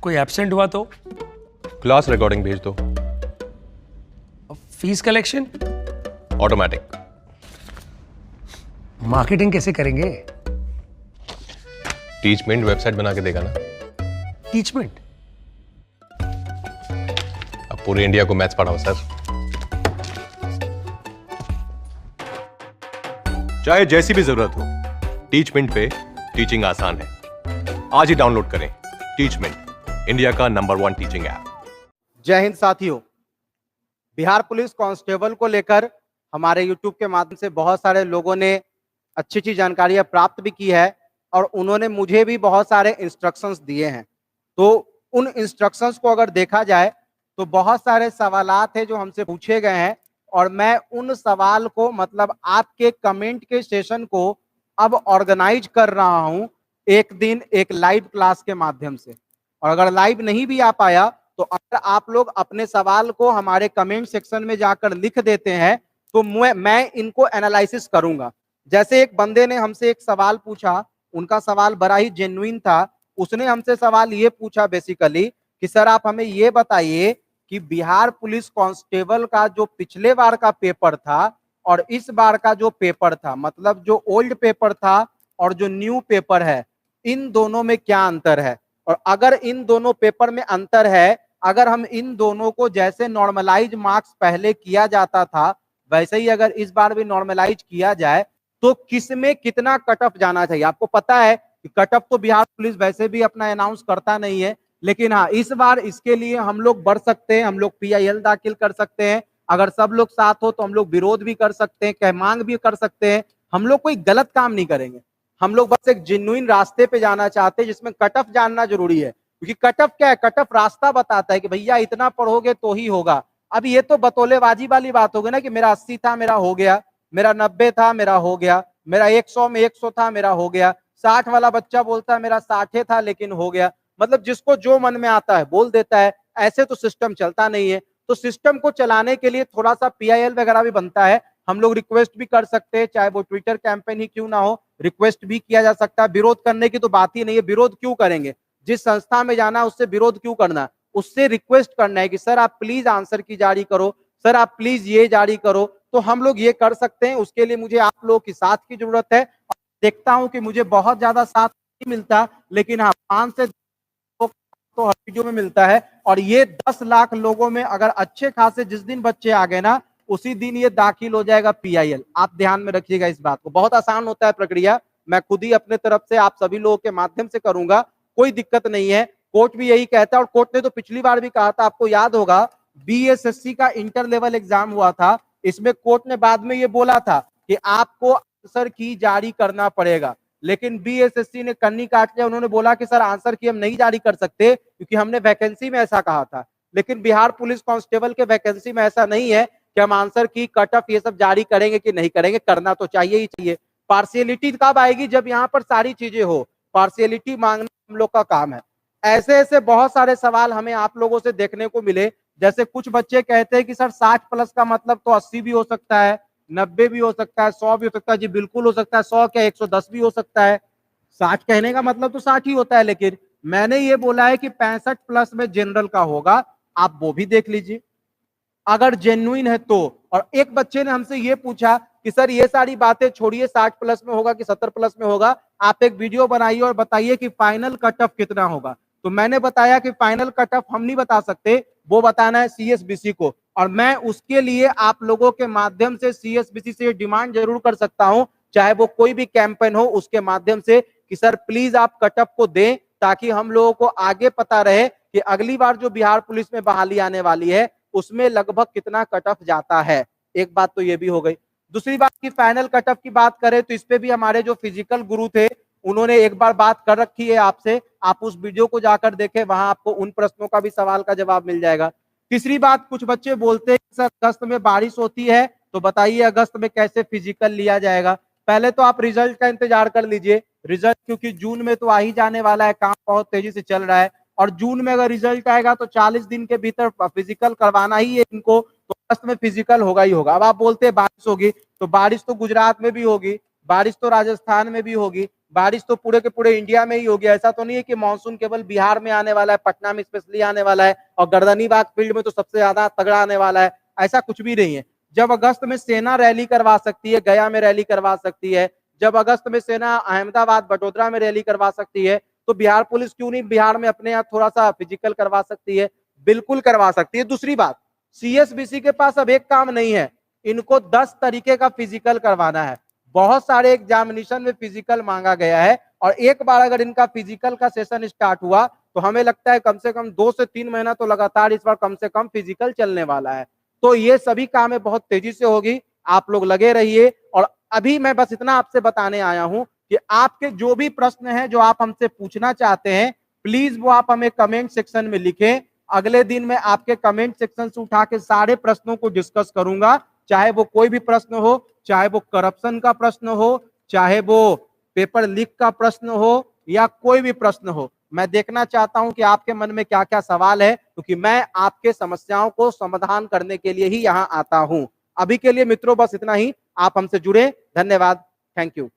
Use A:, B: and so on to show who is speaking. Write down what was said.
A: कोई एब्सेंट हुआ तो?
B: क्लास रिकॉर्डिंग भेज दो।
A: Fees collection?
B: ऑटोमेटिक।
A: मार्केटिंग कैसे करेंगे?
B: टीचमेंट वेबसाइट बना के देगा ना।
A: टीचमेंट?
B: अब पूरे इंडिया को मैथ्स पढ़ाओ सर। चाहे जैसी भी जरूरत हो, टीचमेंट पे टीचिंग आसान है। आज ही डाउनलोड करें टीचमेंट, इंडिया का नंबर 1 टीचिंग ऐप।
C: जय हिंद साथियों। बिहार पुलिस कांस्टेबल को लेकर हमारे यूट्यूब के माध्यम से बहुत सारे लोगों ने अच्छी अच्छी जानकारियां प्राप्त भी की है और उन्होंने मुझे भी बहुत सारे इंस्ट्रक्शंस दिए हैं। तो उन इंस्ट्रक्शंस को अगर देखा जाए तो बहुत सारे सवालात हैं जो हमसे पूछे गए हैं और मैं उन सवाल को मतलब आपके कमेंट के सेशन को अब ऑर्गेनाइज कर रहा हूं एक दिन एक लाइव क्लास के माध्यम से। और अगर लाइव नहीं भी आ पाया तो अगर आप लोग अपने सवाल को हमारे कमेंट सेक्शन में जाकर लिख देते हैं तो मैं इनको एनालिसिस करूंगा। जैसे एक बंदे ने हमसे एक सवाल पूछा, उनका सवाल बड़ा ही जेन्युइन था। उसने हमसे सवाल ये पूछा बेसिकली कि सर आप हमें ये बताइए कि बिहार पुलिस कांस्टेबल का जो पिछले बार का पेपर था और इस बार का जो पेपर था, मतलब जो ओल्ड पेपर था और जो न्यू पेपर है, इन दोनों में क्या अंतर है। और अगर इन दोनों पेपर में अंतर है, अगर हम इन दोनों को जैसे नॉर्मलाइज मार्क्स पहले किया जाता था वैसे ही अगर इस बार भी नॉर्मलाइज किया जाए तो किस में कितना कट ऑफ जाना चाहिए। आपको पता है कि कट ऑफ तो बिहार पुलिस वैसे भी अपना अनाउंस करता नहीं है, लेकिन हाँ इस बार इसके लिए हम लोग बढ़ सकते हैं, हम लोग PIL दाखिल कर सकते हैं। अगर सब लोग साथ हो तो हम लोग विरोध भी कर सकते हैं, कह मांग भी कर सकते हैं। हम लोग कोई गलत काम नहीं करेंगे, हम लोग बस एक जेन्युइन रास्ते पे जाना चाहते हैं जिसमें कट ऑफ जानना जरूरी है। क्योंकि कट ऑफ क्या है, कट ऑफ रास्ता बताता है कि भैया इतना पढ़ोगे तो ही होगा। अब ये तो बतौलेबाजी वाली बात होगी ना कि मेरा 80 था मेरा हो गया, मेरा 90 था मेरा हो गया, मेरा 100 में 100 था मेरा हो गया, 60 वाला बच्चा बोलता है मेरा 60 था लेकिन हो गया। मतलब जिसको जो मन में आता है बोल देता है। ऐसे तो सिस्टम चलता नहीं है। तो सिस्टम को चलाने के लिए थोड़ा सा PIL वगैरह भी बनता है। हम लोग रिक्वेस्ट भी कर सकते हैं, चाहे वो ट्विटर कैंपेन ही क्यों ना हो, रिक्वेस्ट भी किया जा सकता है। विरोध करने की तो बात ही नहीं है, विरोध क्यों करेंगे। जिस संस्था में जाना उससे विरोध क्यों करना, उससे रिक्वेस्ट करना है कि सर आप प्लीज आंसर की जारी करो, सर आप प्लीज ये जारी करो। तो हम लोग ये कर सकते हैं। उसके लिए मुझे आप लोगों की साथ की जरूरत है। देखता हूं कि मुझे बहुत ज्यादा साथ नहीं मिलता, लेकिन हाँ 5 से तो हर वीडियो में मिलता है। और ये 10 लाख लोगों में अगर अच्छे खासे जिस दिन बच्चे आ गए ना उसी दिन ये दाखिल हो जाएगा PIL। आप ध्यान में रखिएगा इस बात को, बहुत आसान होता है प्रक्रिया। मैं खुद ही अपने तरफ से आप सभी लोगों के माध्यम से करूंगा, कोई दिक्कत नहीं है। कोर्ट भी यही कहता है और कोर्ट ने तो पिछली बार भी कहा था, आपको याद होगा BSSC का इंटर लेवल एग्जाम हुआ था, इसमें कोर्ट ने बाद में ये बोला था कि आपको आंसर की जारी करना पड़ेगा। लेकिन BSSC ने कन्नी काट लिया, उन्होंने बोला कि सर आंसर की हम नहीं जारी कर सकते क्योंकि हमने वैकेंसी में ऐसा कहा था। लेकिन बिहार पुलिस कांस्टेबल के वैकेंसी में ऐसा नहीं है कि हम आंसर की कट ऑफ ये सब जारी करेंगे कि नहीं करेंगे, करना तो चाहिए ही चाहिए। पार्शियलिटी कब आएगी, जब यहाँ पर सारी चीजें हो। पार्शियलिटी मांगना हम लोग का काम है। ऐसे ऐसे बहुत सारे सवाल हमें आप लोगों से देखने को मिले। जैसे कुछ बच्चे कहते हैं कि सर 60 प्लस का मतलब तो 80 भी हो सकता है, 90 भी हो सकता है, 100 भी हो सकता है। जी बिल्कुल हो सकता है, 100 क्या 110 भी हो सकता है। 60 कहने का मतलब तो 60 ही होता है। लेकिन मैंने ये बोला है कि 65 प्लस में जनरल का होगा, आप वो भी देख लीजिए अगर जेन्युइन है तो। और एक बच्चे ने हमसे ये पूछा कि सर ये सारी बातें छोड़िए, 60 प्लस में होगा कि 70 प्लस में होगा, आप एक वीडियो बनाइए और बताइए कि फाइनल कट ऑफ कितना होगा। तो मैंने बताया कि फाइनल कट ऑफ हम नहीं बता सकते, वो बताना है CSBC को। और मैं उसके लिए आप लोगों के माध्यम से CSBC से डिमांड जरूर कर सकता हूं, चाहे वो कोई भी कैंपेन हो उसके माध्यम से, कि सर प्लीज आप कट ऑफ को दें ताकि हम लोगों को आगे पता रहे कि अगली बार जो बिहार पुलिस में बहाली आने वाली है उसमें लगभग कितना कट ऑफ जाता है। एक बात तो ये भी हो गई। दूसरी बात की फाइनल कट ऑफ की बात करें तो इस पे भी हमारे जो फिजिकल गुरु थे उन्होंने एक बार बात कर रखी है आपसे, आप उस वीडियो को जाकर देखें, वहां आपको उन प्रश्नों का भी सवाल का जवाब मिल जाएगा। तीसरी बात, कुछ बच्चे बोलते हैं सर अगस्त में बारिश होती है तो बताइए अगस्त में कैसे फिजिकल लिया जाएगा। पहले तो आप रिजल्ट का इंतजार कर लीजिए, रिजल्ट क्योंकि जून में तो आ ही जाने वाला है, काम बहुत तेजी से चल रहा है। और जून में अगर रिजल्ट आएगा तो 40 दिन के भीतर फिजिकल करवाना ही है इनको, तो अगस्त में फिजिकल होगा ही होगा। अब आप बोलते हैं बारिश होगी, तो बारिश तो गुजरात में भी होगी, बारिश तो राजस्थान में भी होगी, बारिश तो पूरे के पूरे इंडिया में ही होगी। ऐसा तो नहीं है कि मानसून केवल बिहार में आने वाला है, पटना में स्पेशली आने वाला है और गर्दनीबाग फील्ड में तो सबसे ज्यादा तगड़ा आने वाला है, ऐसा कुछ भी नहीं है। जब अगस्त में सेना रैली करवा सकती है, गया में रैली करवा सकती है, जब अगस्त में सेना अहमदाबाद बड़ोदरा में रैली करवा सकती है, तो बिहार पुलिस क्यों नहीं बिहार में अपने यहाँ थोड़ा सा फिजिकल करवा सकती है? बिल्कुल करवा सकती है। दूसरी बात, सीएसबीसी के पास अब एक काम नहीं है, इनको 10 तरीके का फिजिकल करवाना है। बहुत सारे एग्जामिनेशन में फिजिकल मांगा गया है और एक बार अगर इनका फिजिकल का सेशन स्टार्ट हुआ तो हमें लगता है कम से कम 2 से 3 महीना तो लगातार इस बार कम से कम फिजिकल चलने वाला है। तो ये सभी कामें बहुत तेजी से होगी, आप लोग लगे रहिए। और अभी मैं बस इतना आपसे बताने आया हूं कि आपके जो भी प्रश्न हैं जो आप हमसे पूछना चाहते हैं, प्लीज वो आप हमें कमेंट सेक्शन में लिखें। अगले दिन मैं आपके कमेंट सेक्शन से उठा के सारे प्रश्नों को डिस्कस करूंगा, चाहे वो कोई भी प्रश्न हो, चाहे वो करप्शन का प्रश्न हो, चाहे वो पेपर लीक का प्रश्न हो या कोई भी प्रश्न हो। मैं देखना चाहता हूं कि आपके मन में क्या क्या सवाल है, क्योंकि मैं आपके समस्याओं को समाधान करने के लिए ही यहां आता हूं। अभी के लिए मित्रों बस इतना ही। आप हमसे जुड़े, धन्यवाद, थैंक यू।